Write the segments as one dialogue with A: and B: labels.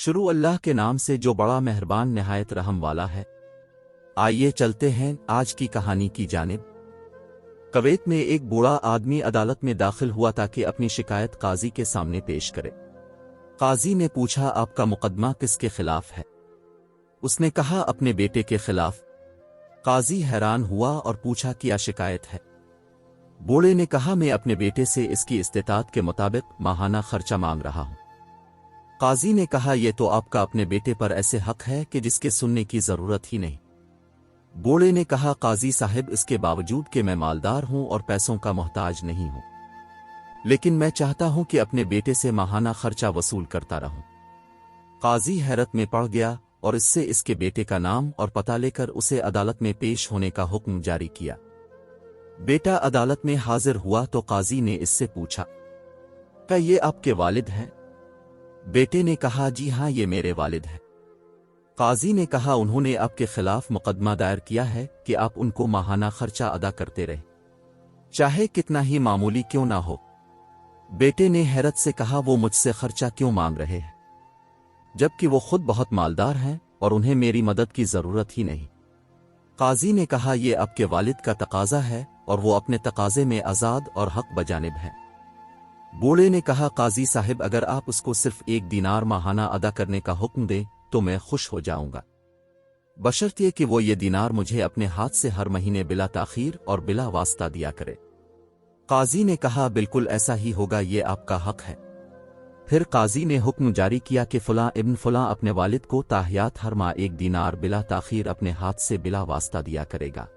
A: शुरू अल्लाह के नाम से जो बड़ा मेहरबान निहायत रहम वाला है। आइए चलते हैं आज की कहानी की जानिब। कुवैत में एक बूढ़ा आदमी अदालत में दाखिल हुआ ताकि अपनी शिकायत काजी के सामने पेश करे। काजी ने पूछा, आपका मुकदमा किसके खिलाफ है? उसने कहा, अपने बेटे के खिलाफ। काजी हैरान हुआ और पूछा, क्या शिकायत है? बूढ़े ने कहा, मैं अपने बेटे से इसकी इस्तेताअत के मुताबिक माहाना खर्चा मांग रहा हूं। काजी ने कहा, यह तो आपका अपने बेटे पर ऐसे हक है कि जिसके सुनने की जरूरत ही नहीं। बूढ़े ने कहा, काजी साहब, इसके बावजूद कि मैं मालदार हूं और पैसों का मोहताज नहीं हूं, लेकिन मैं चाहता हूं कि अपने बेटे से माहाना खर्चा वसूल करता रहूं। काजी हैरत में पड़ गया और इससे इसके बेटे का नाम और पता लेकर उसे अदालत में पेश होने का हुक्म जारी किया। बेटा अदालत में हाजिर हुआ तो काजी ने इससे पूछा, क्या ये आपके वालिद हैं? बेटे ने कहा, जी हां, ये मेरे वालिद हैं। काजी ने कहा, उन्होंने आपके खिलाफ मुकदमा दायर किया है कि आप उनको माहाना खर्चा अदा करते रहे, चाहे कितना ही मामूली क्यों ना हो। बेटे ने हैरत से कहा, वो मुझसे खर्चा क्यों मांग रहे हैं, जबकि वो खुद बहुत मालदार हैं और उन्हें मेरी मदद की जरूरत ही नहीं। काजी ने कहा, यह आपके वालिद का तकाजा है और वो अपने तकाजे में आजाद और हक बजानिब हैं। बूढ़े ने कहा, काजी साहिब, अगर आप उसको सिर्फ 1 दीनार माहाना अदा करने का हुक्म दें तो मैं खुश हो जाऊंगा, बशर्ते कि वो ये दीनार मुझे अपने हाथ से हर महीने बिला ताखीर और बिला वास्ता दिया करे। काजी ने कहा, बिल्कुल ऐसा ही होगा, ये आपका हक है। फिर काजी ने हुक्म जारी किया कि फलां इब्न फलां अपने वालिद को ताहियात हर माह 1 दीनार बिला ताखीर अपने हाथ से बिला वास्ता दिया करेगा।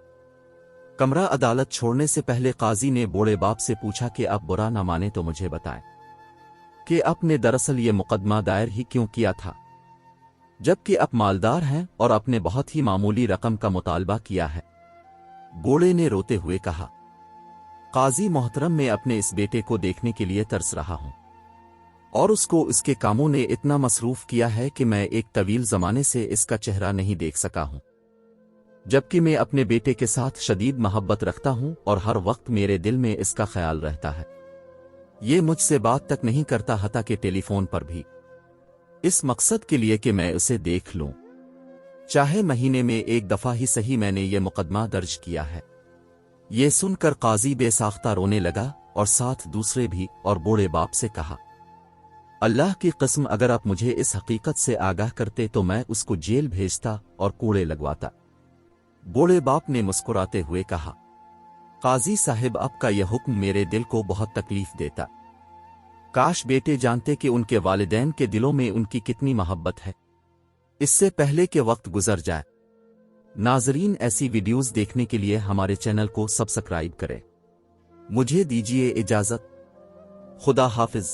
A: कमरा अदालत छोड़ने से पहले काजी ने बूढ़े बाप से पूछा कि आप बुरा न माने तो मुझे बताएं कि आपने दरअसल ये मुकदमा दायर ही क्यों किया था, जबकि आप मालदार हैं और आपने बहुत ही मामूली रकम का मुतालबा किया है। बूढ़े ने रोते हुए कहा, काजी मोहतरम, मैं अपने इस बेटे को देखने के लिए तरस रहा हूं और उसको इसके कामों ने इतना मसरूफ किया है कि मैं एक तवील जमाने से इसका चेहरा नहीं देख सका हूं, जबकि मैं अपने बेटे के साथ शदीद मोहब्बत रखता हूं और हर वक्त मेरे दिल में इसका ख्याल रहता है। ये मुझसे बात तक नहीं करता, हता कि टेलीफोन पर भी, इस मकसद के लिए कि मैं उसे देख लूं। चाहे महीने में 1 दफा ही सही, मैंने ये मुकदमा दर्ज किया है। ये सुनकर काजी बेसाख्ता रोने लगा और साथ दूसरे भी, और बूढ़े बाप से कहा, अल्लाह की कसम, अगर आप मुझे इस हकीकत से आगाह करते तो मैं उसको जेल भेजता और कूड़े लगवाता। बूढ़े बाप ने मुस्कुराते हुए कहा, काजी साहिब, आपका यह हुक्म मेरे दिल को बहुत तकलीफ देता। काश बेटे जानते कि उनके वालिदैन के दिलों में उनकी कितनी मोहब्बत है, इससे पहले कि वक्त गुजर जाए। नाजरीन, ऐसी वीडियोस देखने के लिए हमारे चैनल को सब्सक्राइब करें। मुझे दीजिए इजाजत। खुदा हाफिज।